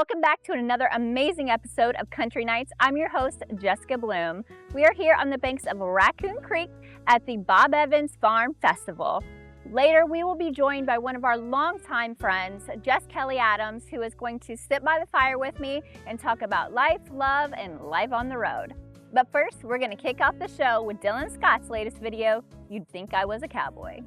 Welcome back to another amazing episode of Country Nights. I'm your host, Jessica Bloom. We are here on the banks of Raccoon Creek at the Bob Evans Farm Festival. Later, we will be joined by one of our longtime friends, Jess Kellie Adams, who is going to sit by the fire with me and talk about life, love, and life on the road. But first, we're going to kick off the show with Dylan Scott's latest video, You'd Think I Was a Cowboy.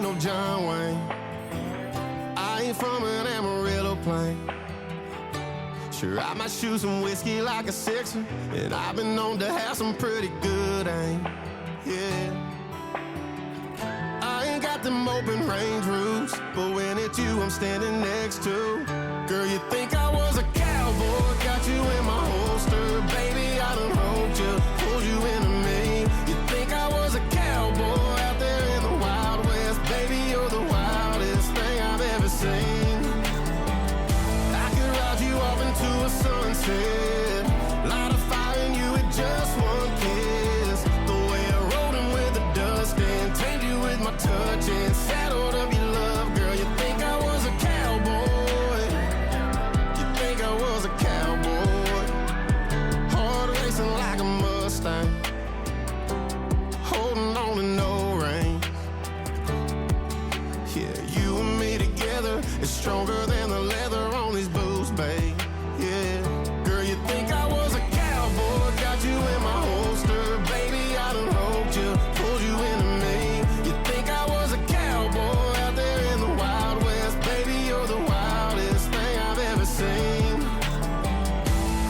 No John Wayne, I ain't from an Amarillo plain. Sure, I might shoot some whiskey like a sixer, and I've been known to have some pretty good aim. Yeah, I ain't got them open range roofs, but when it's you I'm standing next to. Girl, you think I was a cowboy, got you in my holster. Baby, I done roped you, pulled you into me. You think I was a cowboy out there in the Wild West. Baby, you're the wildest thing I've ever seen. I could ride you off into a sunset, light a fire in you with just one kiss. The way I rode him with the dust and tamed you with my touch and saddled up your love. Girl, you think I was a cowboy. You think I was a cowboy. Heart racing like a Mustang, holding on to no reins. Yeah, you and me together is stronger than the leather on these boots, babe. Yeah, girl, you think I was a cowboy, got you in my holster. Baby, I done roped you, pulled you into me. You think I was a cowboy out there in the Wild West. Baby, you're the wildest thing I've ever seen.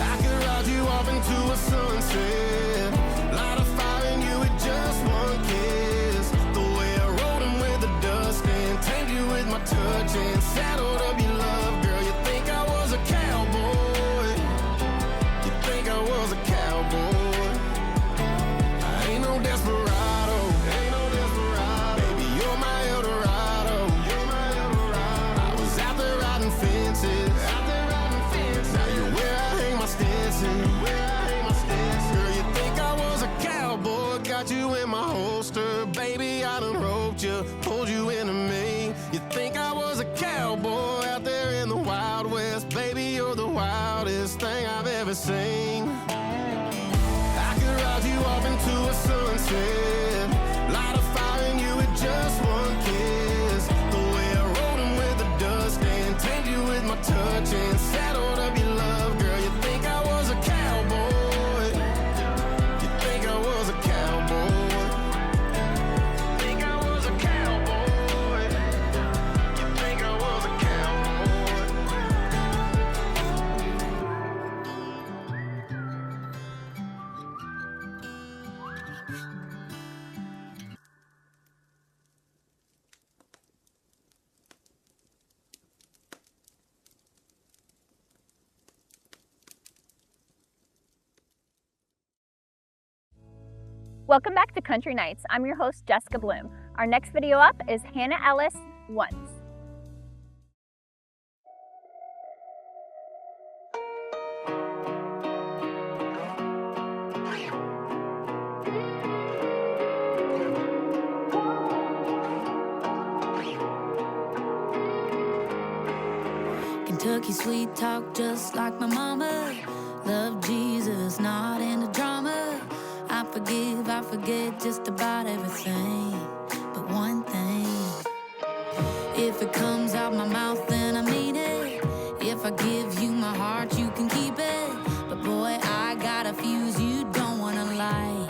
I could ride you off into a sunset, light a fire in you with just one kiss. The way I rode him with the dust and tamed you with my touch and saddled up your love. Girl, you think I was a cowboy. You think I was a cowboy. I ain't no desperado, ain't no desperado. Baby, you're my Eldorado, you're my Eldorado. I was out there riding fences, out there riding fences. Now you're where I hang my Stetson, where I hang my Stetson. Girl, you think I was a cowboy, got you in my holster. Baby, I done roped you, pulled you into me. You think I was a cowboy out there in the Wild West. Baby, you're the wildest thing I've ever seen. I could ride you off into a sunset, light a fire in you with just one kiss. The way I rode him with the dust and tamed you with my touch and saddled up your love. Girl, you think I was a cowboy. You think I was a cowboy. Think I was a cowboy. You think I was a cowboy. Welcome back to Country Nights. I'm your host, Jessica Bloom. Our next video up is Hannah Ellis, Once. Kentucky sweet talk just like my mama. Love Jesus, not into drama. I forget just about everything, but one thing. If it comes out my mouth, then I mean it. If I give you my heart, you can keep it. But boy, I got a fuse you don't wanna light.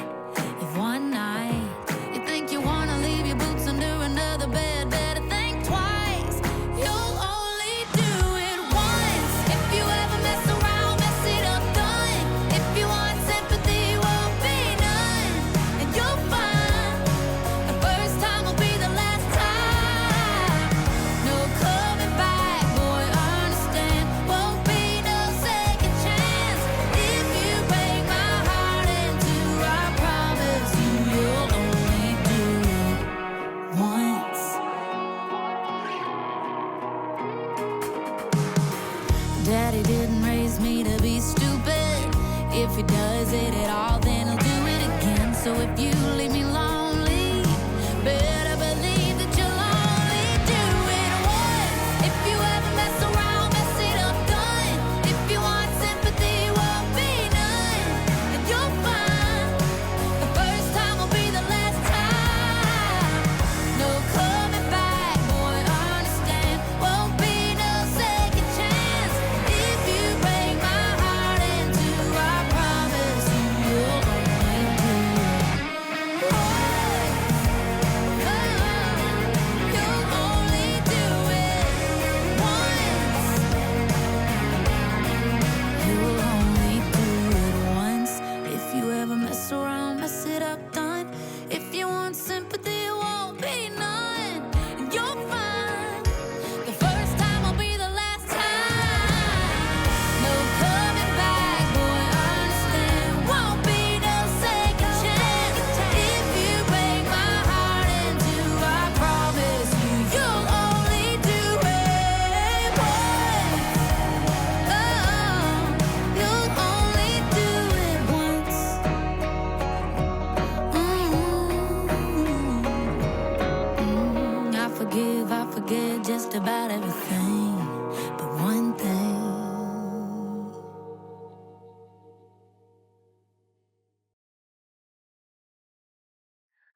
If one night you think you wanna leave your boots under another bed, better think twice. You'll only do it once. If you So if you leave me lonely, better believe that you'll only do it once. If you ever mess around, mess it up, done. If you want sympathy, won't be none. And you'll find the first time will be the last time. No coming back, boy, understand. Won't be no second chance. If you break my heart in two, I promise you you'll only do it once. You'll only do it once. You'll only do it once. If you ever mess around, mess it up, done. If you want sympathy, it won't be none. And you'll find the first time will be the last time. No coming back, boy, understand. Won't be no second chance. If you break my heart in two, I promise you you'll only do it once. Oh, you'll only do it once. I forget just about everything, but one thing.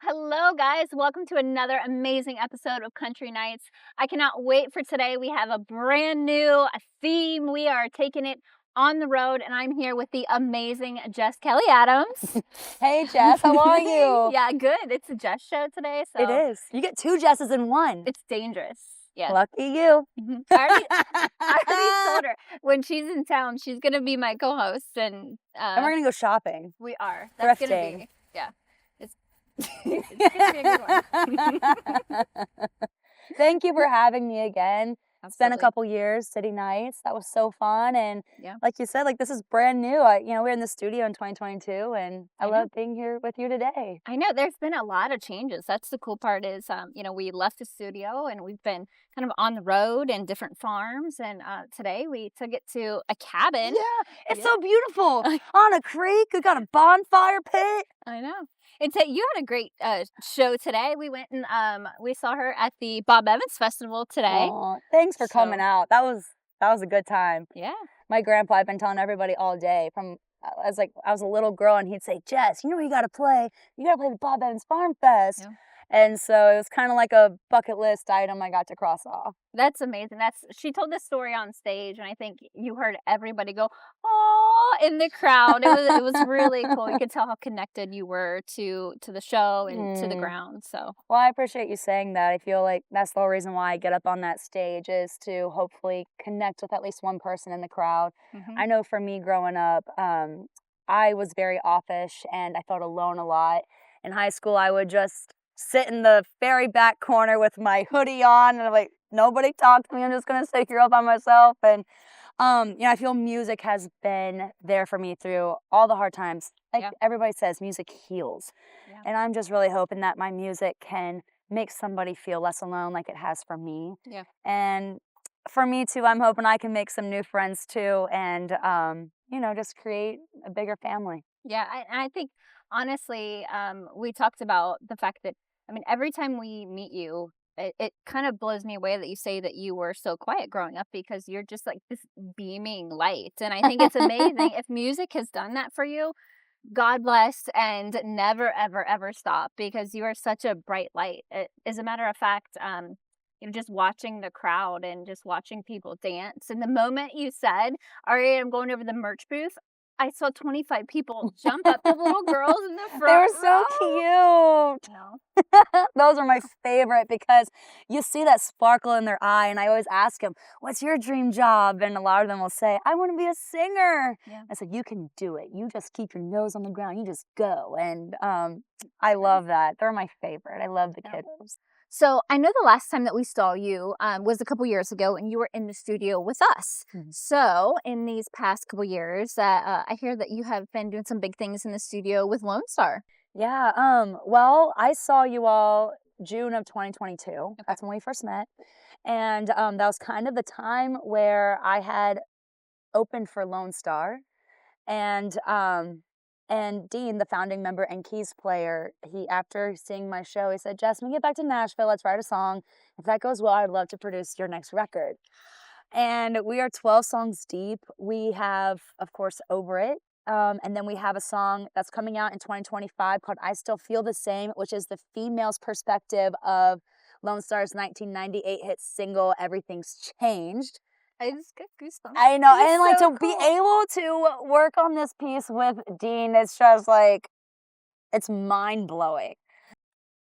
Hello, guys. Welcome to another amazing episode of Country Nights. I cannot wait for today. We have a brand new theme. We are taking it on the road, and I'm here with the amazing Jess Kellie Adams. Hey, Jess, how are you? Yeah, good. It's a Jess show today, so It is. You get two Jesses in one. it's dangerous. Yes. Lucky you. Mhm. I already told her when she's in town, she's gonna be my co-host, and And we're going to go shopping. we are. That's gonna Thrifting. be, yeah. It's gonna be a good one. Thank you for having me again. It's been a Absolutely. couple years, City Nights. That was so fun. And Yeah. like you said, like this is brand new. We're in the studio in 2022, and I I know. love being here with you today. I know there's been a lot of changes. That's the cool part is, we left the studio and we've been kind of on the road and different farms. And today we took it to a cabin. Yeah, it's Yeah. so beautiful. On a creek, we got a bonfire pit. I know. And you had a great show today. We went and we saw her at the Bob Evans Festival today. Aw, thanks for coming So- out. That was a good time. Yeah. My grandpa, I've been telling everybody all day from I was a little girl, and he'd say, Jess, you know what you gotta play? You gotta play the Bob Evans Farm Fest. Yeah. And so it was kind of like a bucket list item I got to cross off. That's amazing. She told this story on stage, and I think you heard everybody go, "Oh!" in the crowd. It was really cool. You could tell how connected you were to the show and to the Mm. ground. So Well, I appreciate you saying that. I feel like that's the whole reason why I get up on that stage, is to hopefully connect with at least one person in the crowd. mhm. I know for me growing up, I was very offish and I felt alone a lot. In high school, I would just sit in the very back corner with my hoodie on, and I'm like, nobody talk to me. I'm just gonna sit here all by myself. And I feel music has been there for me through all the hard times. Like Yeah. everybody says, music heals. Yeah. And I'm just really hoping that my music can make somebody feel less alone like it has for me. Yeah. And for me too, I'm hoping I can make some new friends too, and just create a bigger family. Yeah, I think honestly, we talked about the fact that every time we meet you, it kind of blows me away that you say that you were so quiet growing up, because you're just like this beaming light, and I think it's amazing. If music has done that for you, God bless, and never ever ever stop, because you are such a bright light. As a matter of fact, just watching the crowd and just watching people dance, and the moment you said, "All right, I'm going over the merch booth," I saw 25 people jump up, the little girls in the front. They were so row. cute. No. Those are my favorite, because you see that sparkle in their eye, and I always ask them, what's your dream job? And a lot of them will say, I want to be a singer. Yeah. I said, you can do it. You just keep your nose on the ground. You just go. And I love that. They're my favorite. I love the Yeah. kiddos. So I know the last time that we saw you was a couple years ago, and you were in the studio with us. Mhm. So in these past couple years, I hear that you have been doing some big things in the studio with Lone Star. Yeah. Well, I saw you all June of 2022. That's when we first met. And that was kind of the time where I had opened for Lone Star. And And Dean, the founding member and keys player, after seeing my show, he said, Jess, when we get back to Nashville, let's write a song. If that goes well, I'd love to produce your next record. And we are 12 songs deep. We have, of course, Over It. And then we have a song that's coming out in 2025 called I Still Feel the Same, which is the female's perspective of Lone Star's 1998 hit single, Everything's Changed. I just get goosebumps. I know. It's And like so to cool. be able to work on this piece with Dean, it's just like, it's mind blowing.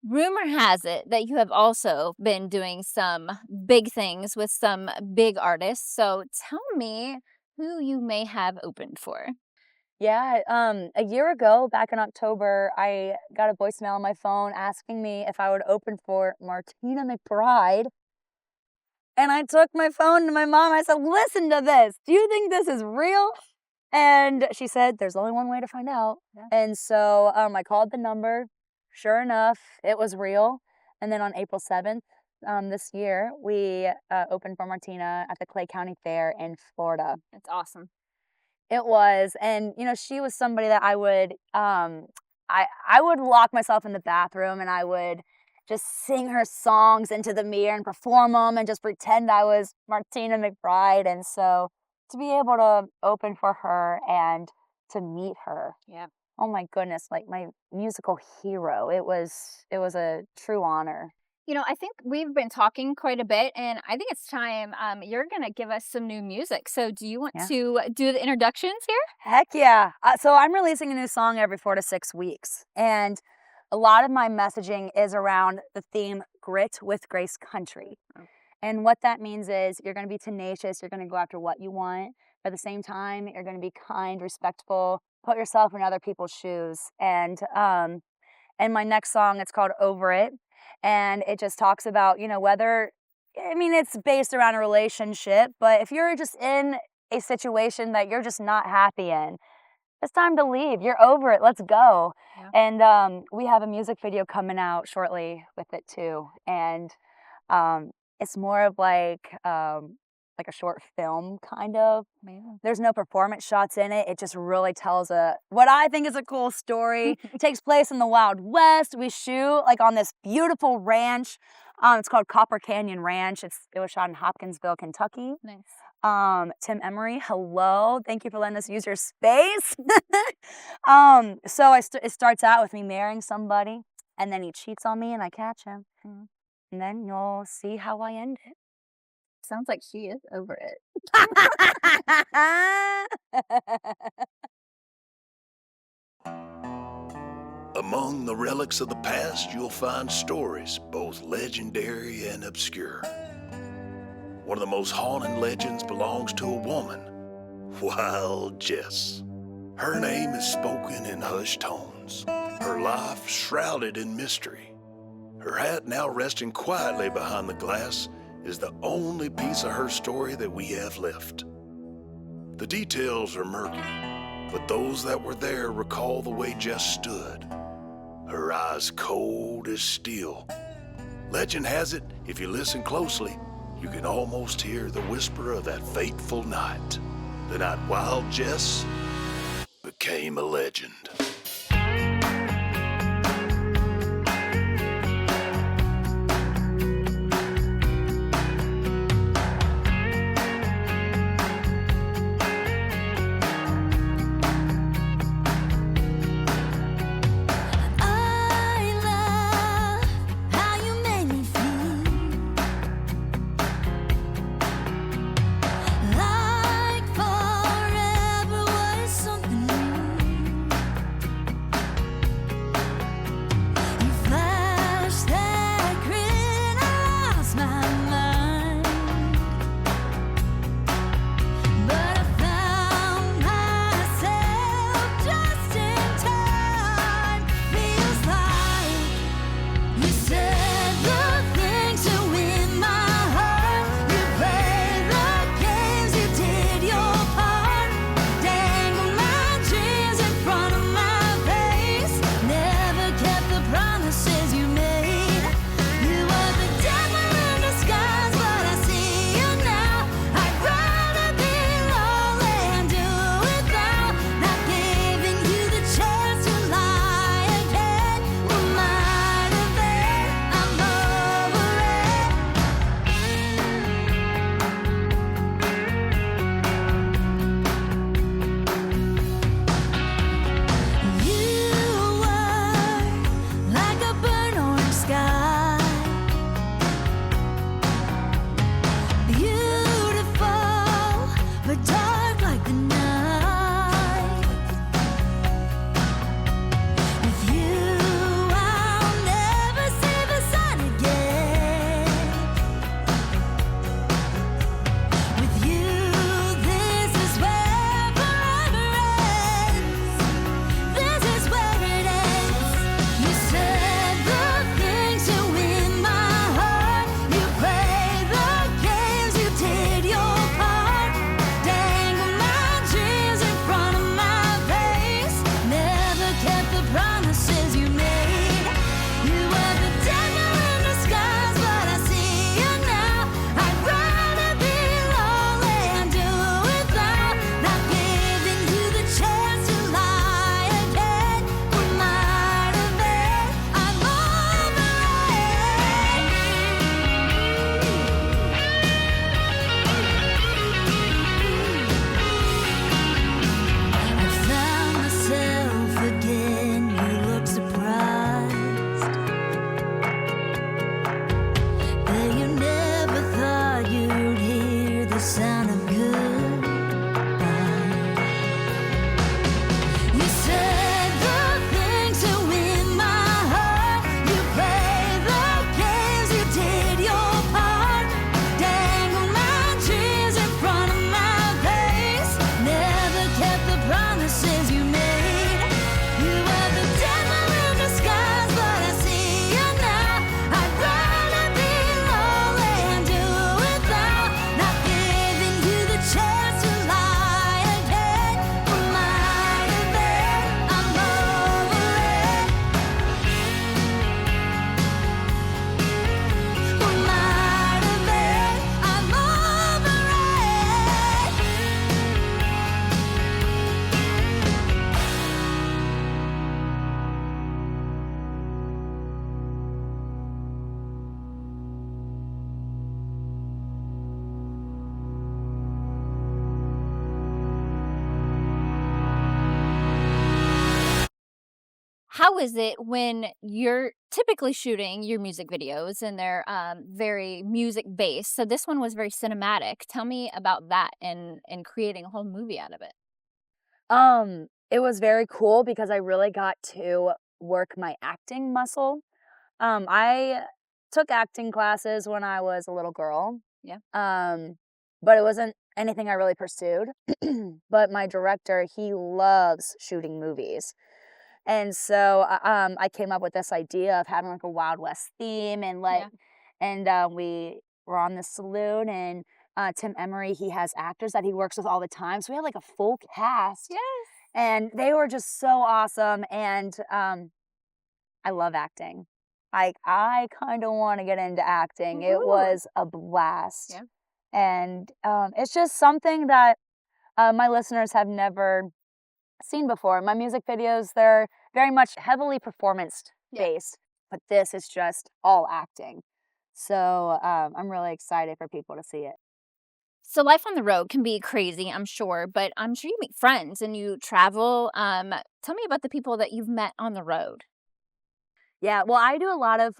Rumor has it that you have also been doing some big things with some big artists. So tell me who you may have opened for. Yeah, a year ago, back in October, I got a voicemail on my phone asking me if I would open for Martina McBride. And I took my phone to my mom. I said, listen to this. Do you think this is real? And she said, there's only one way to find out. Yeah. And so I called the number. Sure enough, it was real. And then on April 7th this year, we opened for Martina at the Clay County Fair in Florida. That's awesome. It was. And, you know, she was somebody that I would lock myself in the bathroom and I would just sing her songs into the mirror and perform them and just pretend I was Martina McBride. And so to be able to open for her and to meet her. Yeah. Oh my goodness, like my musical hero. It was a true honor. You know, I think we've been talking quite a bit, and I think it's time you're going to give us some new music. So do you want to do the introductions here? Heck yeah. So I'm releasing a new song every 4 to 6 weeks. And a lot of my messaging is around the theme Grit with Grace Country. Oh. And what that means is you're going to be tenacious. You're going to go after what you want. But at the same time, you're going to be kind, respectful, put yourself in other people's shoes. And my next song, it's called Over It. And it just talks about, you know, it's based around a relationship. But if you're just in a situation that you're just not happy in, it's time to leave. You're over it. Let's go. Yeah. And we have a music video coming out shortly with it too. And it's more of like a short film kind of. Man. There's no performance shots in it. It just really tells what I think is a cool story. It takes place in the Wild West. We shoot like on this beautiful ranch. It's called Copper Canyon Ranch. It was shot in Hopkinsville, Kentucky. Nice. Tim Emery, hello. Thank you for letting us use your space. So it starts out with me marrying somebody, and then he cheats on me, and I catch him. Mm-hmm. And then you'll see how I end it. Sounds like she is over it. Among the relics of the past, you'll find stories both legendary and obscure. One of the most haunting legends belongs to a woman, Wild Jess. Her name is spoken in hushed tones, her life shrouded in mystery. Her hat now resting quietly behind the glass is the only piece of her story that we have left. The details are murky, but those that were there recall the way Jess stood, her eyes cold as steel. Legend has it, if you listen closely, you can almost hear the whisper of that fateful night. The night Wild Jess became a legend. how is it when you're typically shooting your music videos and they're very music based? So this one was very cinematic. Tell me about that and creating a whole movie out of it. It was very cool because I really got to work my acting muscle. I took acting classes when I was a little girl. Yeah. But it wasn't anything I really pursued. But my director, he loves shooting movies. And so I came up with this idea of having like a Wild West theme and we were on the saloon and Tim Emery, he has actors that he works with all the time. So we had like a full cast. Yes. And they were just so awesome. And I love acting. I kind of want to get into acting. It was a blast. Yeah. And it's just something that my listeners have never seen before. My music videos, they're very much heavily performance-based, but this is just all acting. So I'm really excited for people to see it. So life on the road can be crazy, I'm sure, but I'm sure you meet friends and you travel. Tell me about the people that you've met on the road. Yeah, well, I do a lot of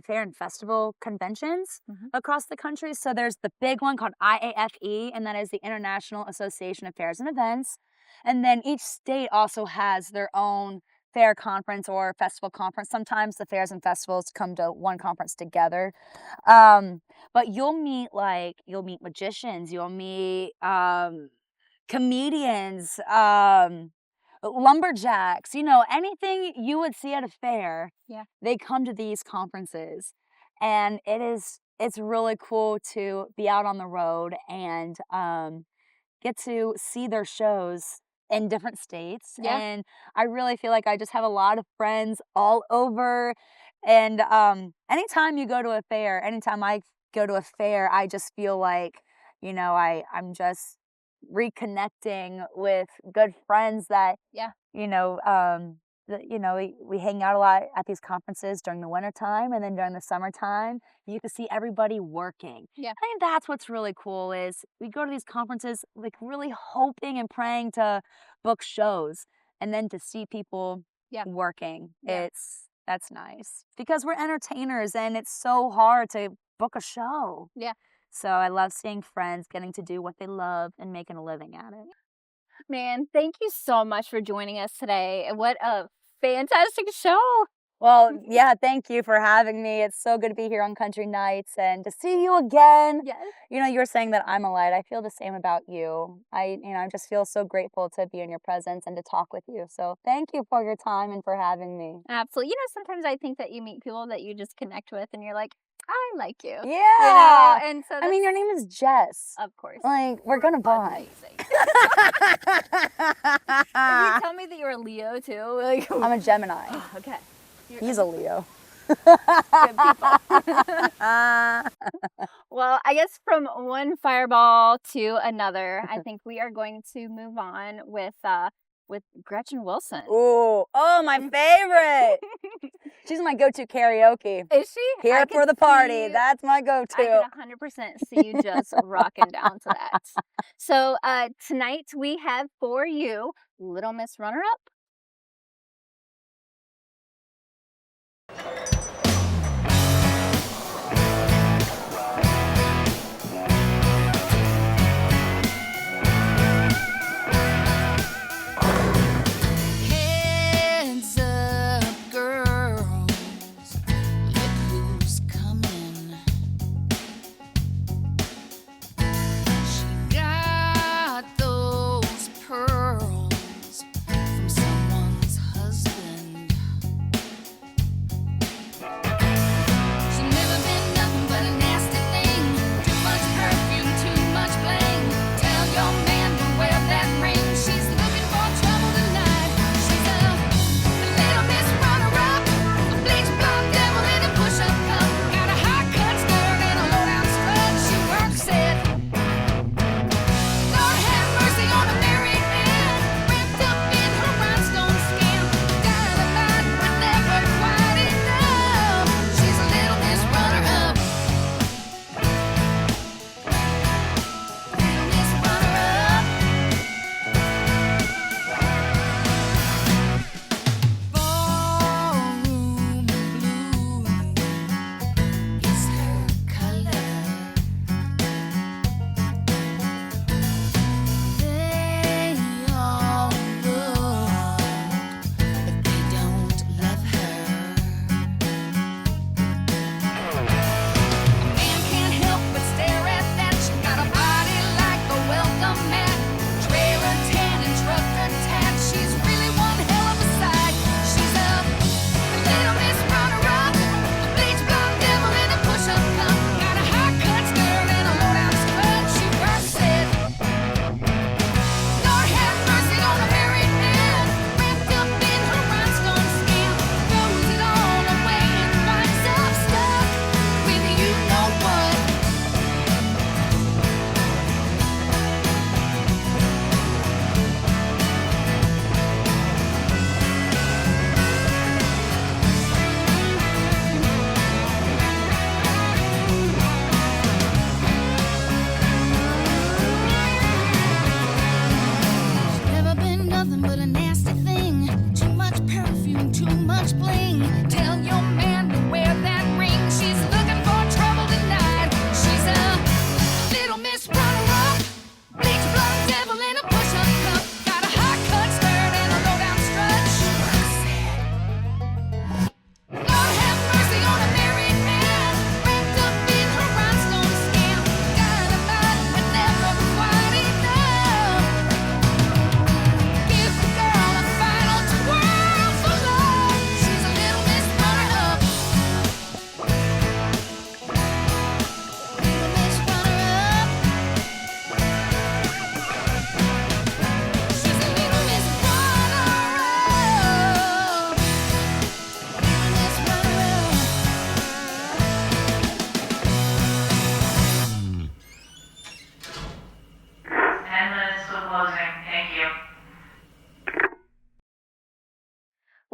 fair and festival conventions across the country. So there's the big one called IAFE, and that is the International Association of Fairs and Events. And then each state also has their own fair conference or festival conference. Sometimes the fairs and festivals come to one conference together. But you'll meet magicians, you'll meet comedians, lumberjacks, anything you would see at a fair. Yeah. They come to these conferences, and it's really cool to be out on the road and get to see their shows in different states. Yeah. And I really feel like I just have a lot of friends all over. And anytime I go to a fair, I just feel like, I'm just reconnecting with good friends that, we hang out a lot at these conferences during the wintertime, and then during the summertime, you can see everybody working. Yeah. I think that's what's really cool is we go to these conferences like really hoping and praying to book shows, and then to see people working. Yeah. That's nice because we're entertainers and it's so hard to book a show. Yeah. So I love seeing friends getting to do what they love and making a living at it. Man, thank you so much for joining us today. What a fantastic show. Well, yeah, thank you for having me. It's so good to be here on Country Nights and to see you again. Yes. You were saying that I'm a light. I feel the same about you. I just feel so grateful to be in your presence and to talk with you. So thank you for your time and for having me. Absolutely. Sometimes I think that you meet people that you just connect with and you're like, I like you. Yeah. And so I mean, your name is Jess. Of course. Like, we're going to bond. Can you tell me that you're a Leo too? I'm a Gemini. Okay. He's a Leo. Good people. Well, I guess from one fireball to another, I think we are going to move on with Gretchen Wilson. Oh, my favorite. She's my go-to karaoke. Is she? Here for the party. That's my go-to. I can 100% see you just rocking down to that. So tonight we have for you Little Miss Runner-Up. Heads up, girls, look who's coming. She got those pearls from some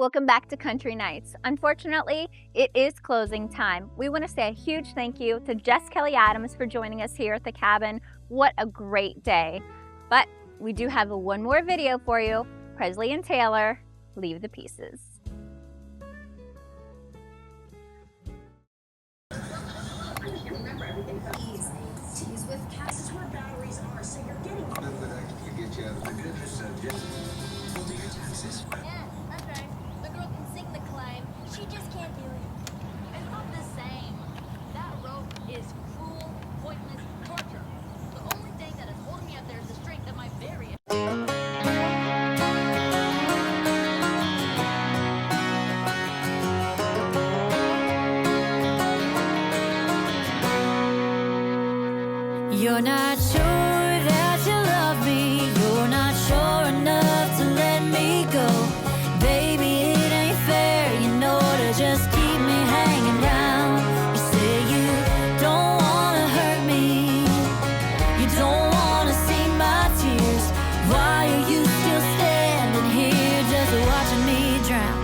Welcome back to Country Nights. Unfortunately, it is closing time. We want to say a huge thank you to Jess Kellie Adams for joining us here at the cabin. What a great day. But we do have one more video for you. Presley and Taylor, Leave the Pieces. Yeah, that's right. The girl can sing the climb. She just can't do it. It's not the same. That rope is cruel, pointless torture. The only thing that is holding me up there is the strength of my very... You're not sure that you love me. You're not sure enough to let me go. Baby, it ain't fair, you know, to just keep me hanging down. You say you don't wanna hurt me. You don't wanna see my tears. Why are you still standing here just watching me drown?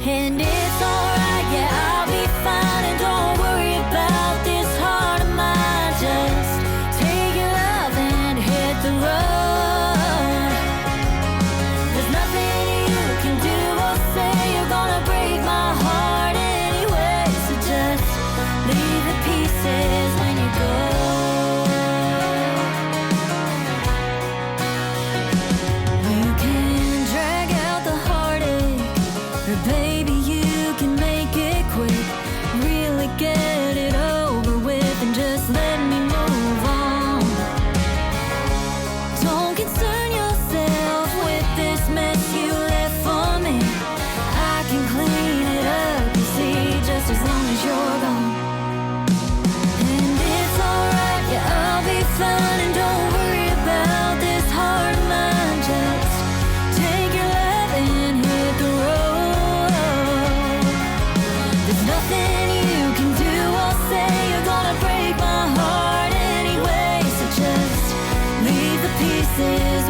And it's alright, yeah, I'll be fine, and don't worry about this heart of mine. Just take your love and hit the road. There's nothing you can do or say. You're gonna break my heart anyway. So just leave the pieces when you go. You can drag out the heartache, or baby, you can make it quick. Really get it over with and just let me move on. Don't concern yourself with this mess you left for me. I can clean it up, you see, just as long as you're gone. And it's alright, yeah, I'll be fine, and don't worry about this heart of mine. Just take your love and hit the road. There's nothing you can do or say. You're gonna break my heart anyway. So just leave the pieces